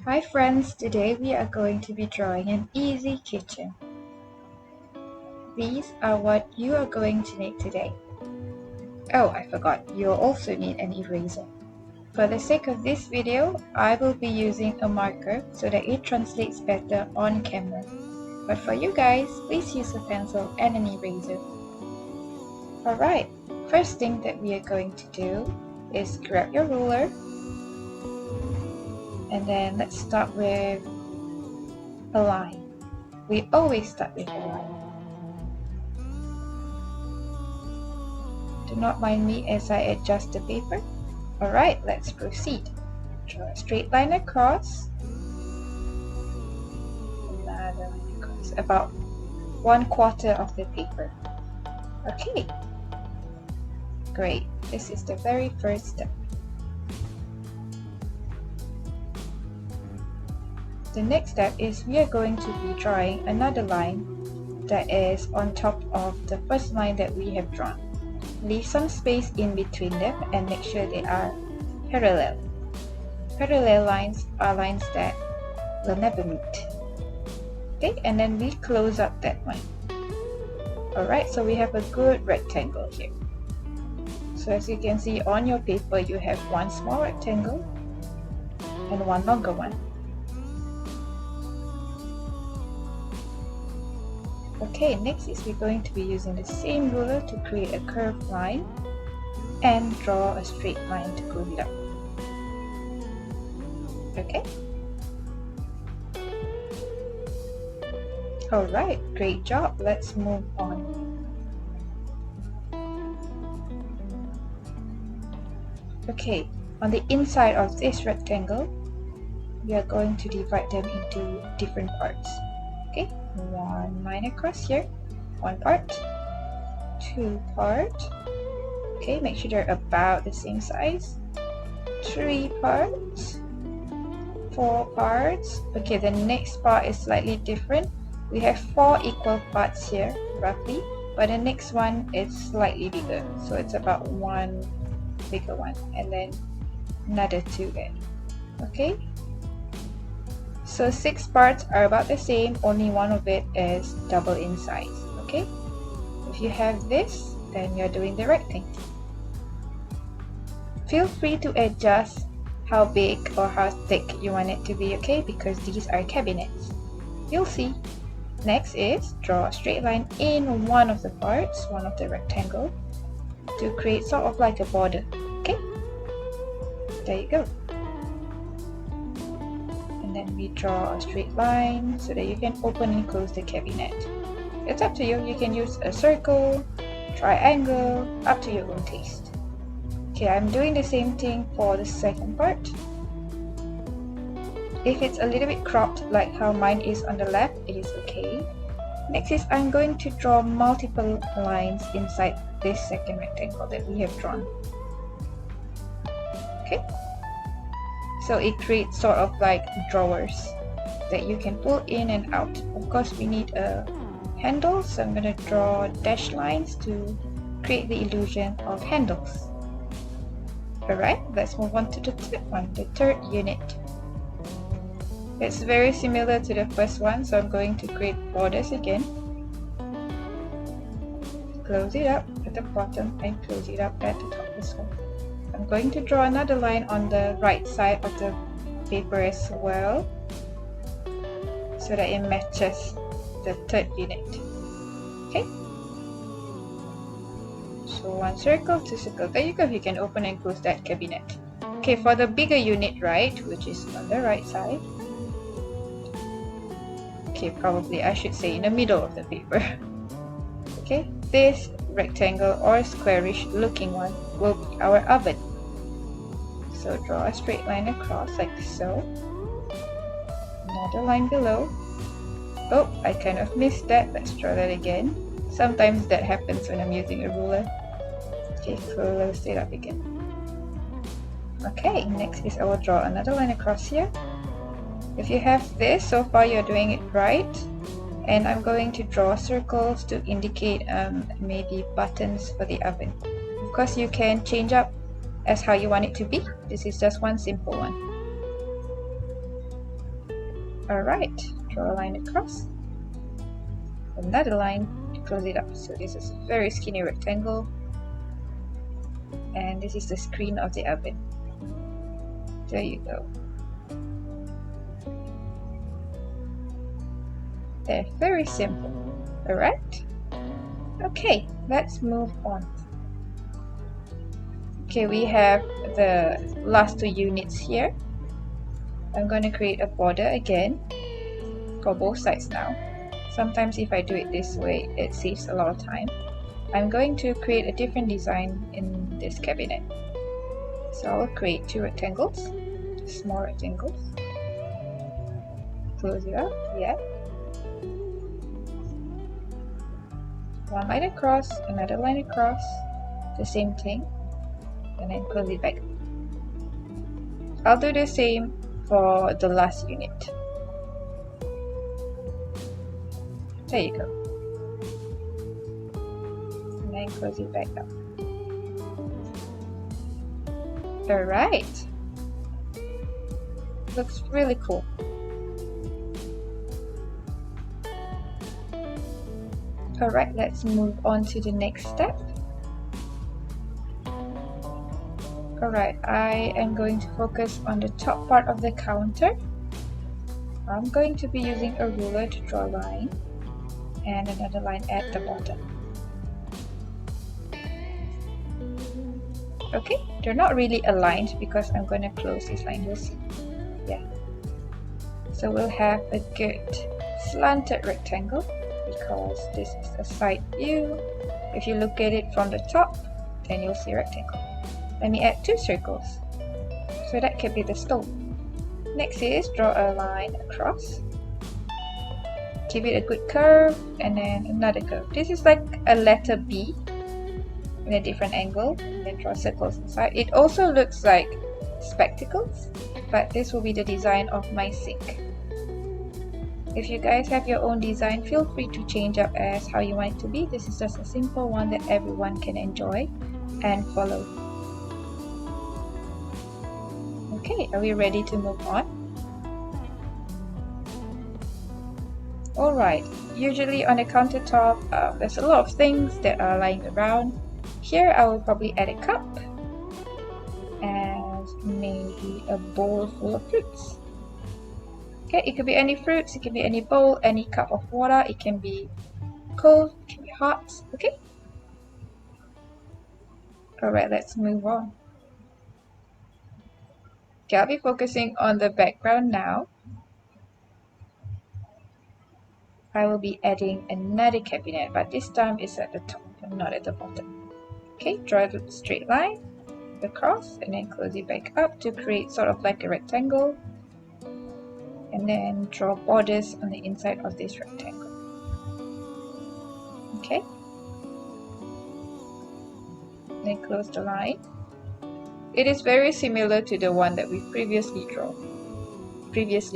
Hi friends, today we are going to be drawing an easy kitchen. These are what you are going to make today. Oh, I forgot, you'll also need an eraser. For the sake of this video, I will be using a marker so that it translates better on camera. But for you guys, please use a pencil and an eraser. Alright, first thing that we are going to do is grab your ruler and then let's start with a line. We always start with a line. Do not mind me as I adjust the paper. Alright, let's proceed. Draw a straight line across. Another line across. About 1/4 of the paper. Okay. Great. This is the very first step. The next step is we are going to be drawing another line that is on top of the first line that we have drawn. Leave some space in between them and make sure they are parallel. Parallel lines are lines that will never meet. Okay, and then we close up that line. Alright, so we have a good rectangle here. So as you can see on your paper, you have one small rectangle and one longer one. Okay, next is we're going to be using the same ruler to create a curved line and draw a straight line to close it up. Okay? Alright, great job. Let's move on. Okay, on the inside of this rectangle, we are going to divide them into different parts. Okay, one line across here, one part, two parts. Okay, make sure they're about the same size. 3 parts, 4 parts. Okay, the next part is slightly different. We have 4 equal parts here, roughly, but the next one is slightly bigger. So it's about one bigger one, and then another 2 there. Okay? So 6 parts are about the same, only one of it is double in size. Okay? If you have this, then you're doing the right thing. Feel free to adjust how big or how thick you want it to be, okay? Because these are cabinets. You'll see. Next is draw a straight line in one of the parts, one of the rectangle, to create sort of like a border, okay? There you go. And then we draw a straight line so that you can open and close the cabinet. It's up to you. You can use a circle, triangle, up to your own taste. Okay, I'm doing the same thing for the second part. If it's a little bit cropped like how mine is on the left, it is okay. Next is I'm going to draw multiple lines inside this second rectangle that we have drawn. Okay? So it creates sort of like drawers that you can pull in and out. Of course, we need a handle, so I'm going to draw dashed lines to create the illusion of handles. Alright, let's move on to the third one, the third unit. It's very similar to the first one, so I'm going to create borders again. Close it up at the bottom and close it up at the top as well. I'm going to draw another line on the right side of the paper as well, so that it matches the third unit. Okay? So one circle, two circles. There you go, you can open and close that cabinet. Okay, for the bigger unit, right, which is on the right side. Okay, probably I should say in the middle of the paper. Okay, this rectangle or squarish looking one will be our oven. So draw a straight line across like so. Another line below. Oh, I kind of missed that. Let's draw that again. Sometimes that happens when I'm using a ruler. Okay, close it up again. Okay, next is I will draw another line across here. If you have this, so far you're doing it right. And I'm going to draw circles to indicate maybe buttons for the oven. Of course, you can change up as how you want it to be. This is just one simple one. Alright, draw a line across. Another line to close it up. So this is a very skinny rectangle. And this is the screen of the oven. There you go. They're very simple. Alright? Okay, let's move on. Okay, we have the last two units here. I'm going to create a border again for both sides now. Sometimes if I do it this way, it saves a lot of time. I'm going to create a different design in this cabinet. So I'll create two rectangles, small rectangles. Close it up, yeah. One line across, another line across, the same thing, and then close it back. I'll do the same for the last unit. There you go. And then close it back up. Alright. Looks really cool. Alright, let's move on to the next step. Alright, I am going to focus on the top part of the counter. I'm going to be using a ruler to draw a line and another line at the bottom. Okay, they're not really aligned because I'm going to close this line, you'll see. Yeah. So we'll have a good slanted rectangle because this is a side view. If you look at it from the top, then you'll see a rectangle. Let me add two circles. So that can be the stove. Next is draw a line across. Give it a good curve and then another curve. This is like a letter B in a different angle. And then draw circles inside. It also looks like spectacles, but this will be the design of my sink. If you guys have your own design, feel free to change up as how you want it to be. This is just a simple one that everyone can enjoy and follow. Okay, are we ready to move on? Alright, usually on the countertop, there's a lot of things that are lying around. Here I will probably add a cup and maybe a bowl full of fruits. Okay, it could be any fruits, it can be any bowl, any cup of water, it can be cold, it can be hot, okay? Alright, let's move on. Okay, I'll be focusing on the background now. I will be adding another cabinet, but this time it's at the top and not at the bottom. Okay, draw a straight line across and then close it back up to create sort of like a rectangle. And then draw borders on the inside of this rectangle. Okay. Then close the line. It is very similar to the one that we previously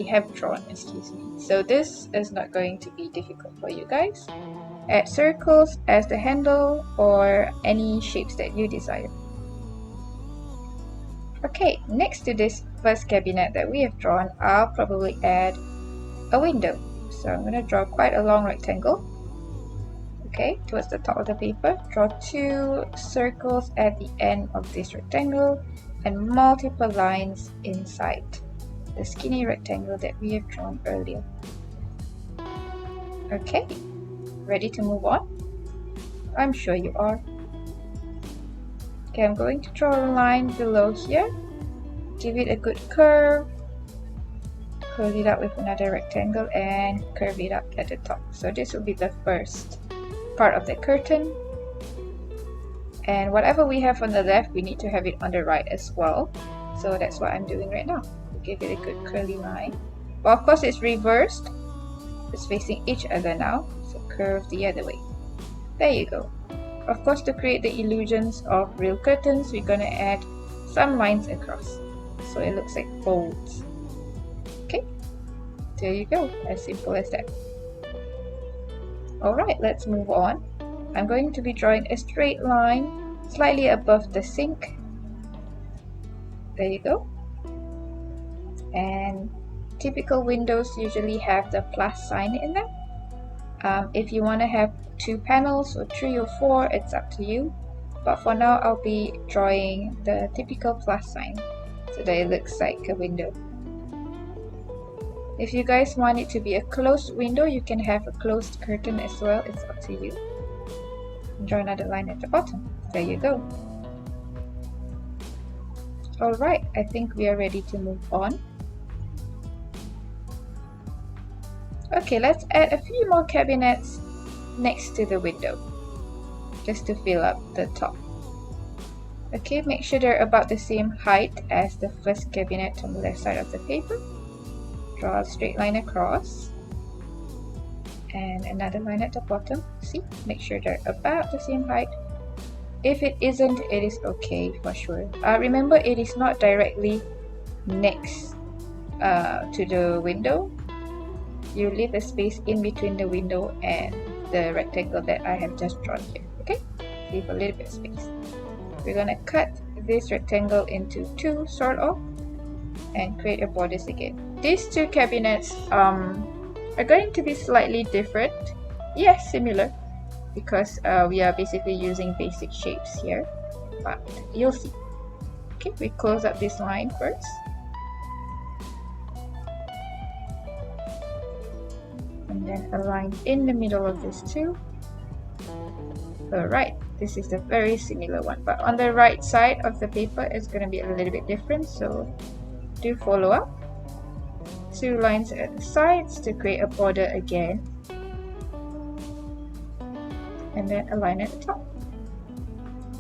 have drawn, excuse me. So this is not going to be difficult for you guys. Add circles as the handle or any shapes that you desire. Okay, next to this first cabinet that we have drawn, I'll probably add a window. So I'm going to draw quite a long rectangle. Okay, towards the top of the paper, draw two circles at the end of this rectangle and multiple lines inside the skinny rectangle that we have drawn earlier. Okay, ready to move on? I'm sure you are. Okay, I'm going to draw a line below here, give it a good curve, close it up with another rectangle and curve it up at the top. So this will be the first part of the curtain, and whatever we have on the left we need to have it on the right as well, so that's what I'm doing right now. Give it a good curly line, but of course it's reversed, it's facing each other now, so curve the other way. There you go. Of course, to create the illusions of real curtains, we're going to add some lines across so it looks like folds. Okay, there you go, as simple as that. Alright, let's move on. I'm going to be drawing a straight line slightly above the sink. There you go. And Typical windows usually have the plus sign in them. If you want to have 2 panels or 3 or 4, it's up to you. But for now, I'll be drawing the typical plus sign so that it looks like a window. If you guys want it to be a closed window, you can have a closed curtain as well. It's up to you. Draw another line at the bottom. There you go. Alright, I think we are ready to move on. Okay, let's add a few more cabinets next to the window, just to fill up the top. Okay, make sure they're about the same height as the first cabinet on the left side of the paper. Draw a straight line across and another line at the bottom. See, make sure they're about the same height. If it isn't, it is okay for sure. Remember, it is not directly next to the window. You leave a space in between the window and the rectangle that I have just drawn here. Okay, leave a little bit of space. We're gonna cut this rectangle into 2 sort of and create a borders again. These 2 cabinets are going to be slightly different. Yes, similar, because we are basically using basic shapes here, but you'll see. Okay, we close up this line first. And then a line in the middle of this too. Alright, this is a very similar one, but on the right side of the paper it's going to be a little bit different, so do follow up. 2 lines at the sides to create a border again, and then a line at the top.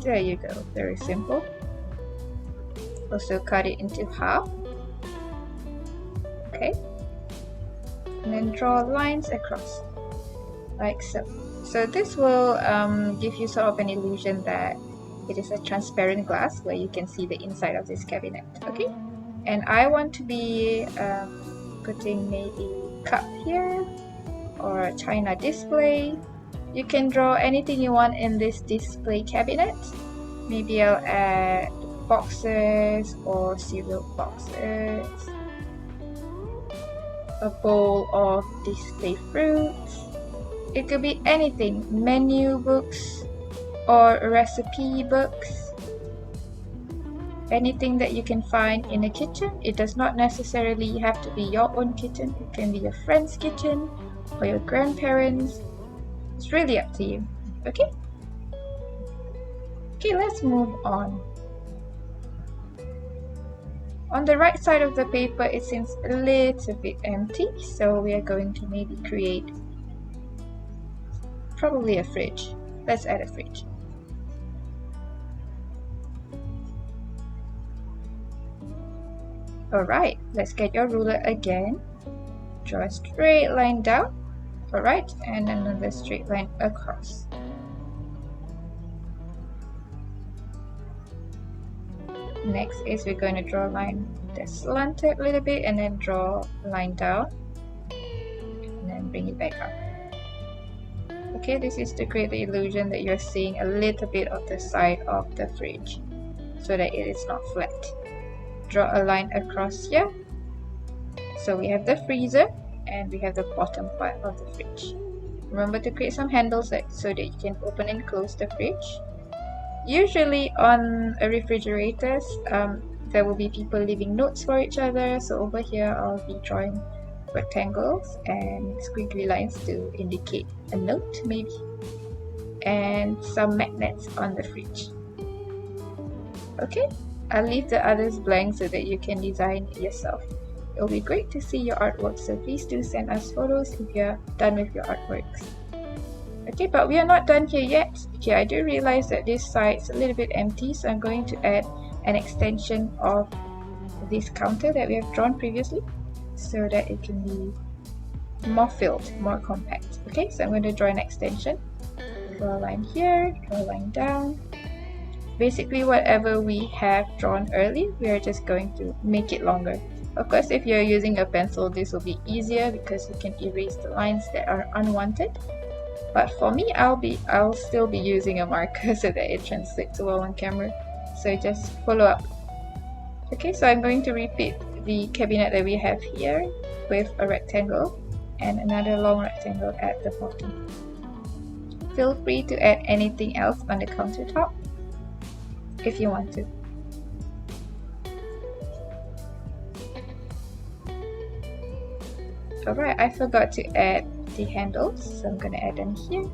There you go, very simple. Also cut it into half. Okay, and then draw lines across like so. So this will give you sort of an illusion that it is a transparent glass where you can see the inside of this cabinet. Okay, and I want to be putting maybe cup here or a china display. You can draw anything you want in this display cabinet. Maybe I'll add boxes or cereal boxes, a bowl of display fruits. It could be anything, menu books or recipe books. Anything that you can find in a kitchen. It does not necessarily have to be your own kitchen. It can be a friend's kitchen or your grandparents. It's really up to you. Okay? Okay, let's move on. On the right side of the paper, it seems a little bit empty, so we are going to maybe create probably a fridge. Let's add a fridge. Alright, let's get your ruler again. Draw a straight line down. Alright, and another straight line across. Next is we're going to draw a line that's slanted a little bit and then draw a line down and then bring it back up. Okay, this is to create the illusion that you're seeing a little bit of the side of the fridge so that it is not flat. Draw a line across here. So we have the freezer and we have the bottom part of the fridge. Remember to create some handles so that you can open and close the fridge. Usually on a refrigerator, there will be people leaving notes for each other. So over here I'll be drawing rectangles and squiggly lines to indicate a note maybe, and some magnets on the fridge. Okay, I'll leave the others blank so that you can design it yourself. It'll be great to see your artwork, so please do send us photos if you're done with your artworks. Okay, but we are not done here yet. Okay, I do realize that this side's a little bit empty, so I'm going to add an extension of this counter that we have drawn previously so that it can be more filled, more compact. Okay, so I'm going to draw an extension. Draw a line here, draw a line down. Basically whatever we have drawn earlier, we are just going to make it longer. Of course, if you're using a pencil, this will be easier because you can erase the lines that are unwanted. But for me, I'll still be using a marker so that it translates well on camera. So just follow up. Okay, so I'm going to repeat the cabinet that we have here with a rectangle and another long rectangle at the bottom. Feel free to add anything else on the countertop if you want to. Alright, I forgot to add the handles, so I'm gonna add them here,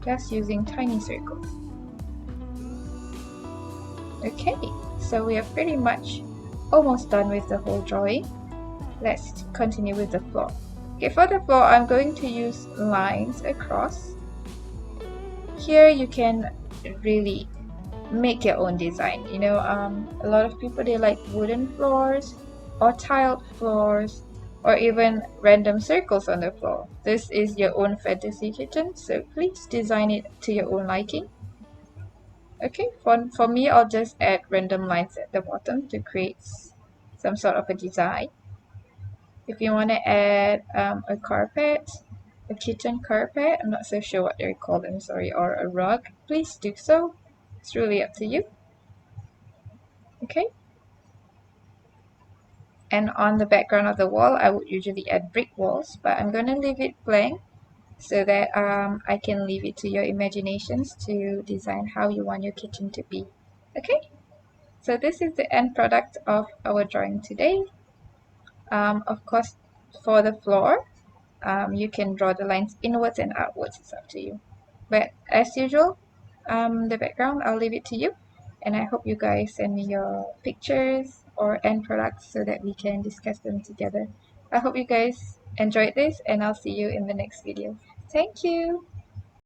just using tiny circles. Okay, so we are pretty much almost done with the whole drawing. Let's continue with the floor. Okay, for the floor, I'm going to use lines across. Here you can really make your own design. You know, a lot of people, they like wooden floors or tiled floors or even random circles on the floor. This is your own fantasy kitchen, so please design it to your own liking. Okay, for me, I'll just add random lines at the bottom to create some sort of a design. If you want to add a carpet, a kitchen carpet, I'm not so sure what they're called, I'm sorry, or a rug, please do so. It's really up to you. Okay. And on the background of the wall, I would usually add brick walls, but I'm going to leave it blank so that I can leave it to your imaginations to design how you want your kitchen to be. Okay, so this is the end product of our drawing today. Of course, for the floor, you can draw the lines inwards and outwards, it's up to you. But as usual, the background, I'll leave it to you. And I hope you guys send me your pictures or end products so that we can discuss them together. I hope you guys enjoyed this and I'll see you in the next video. Thank you!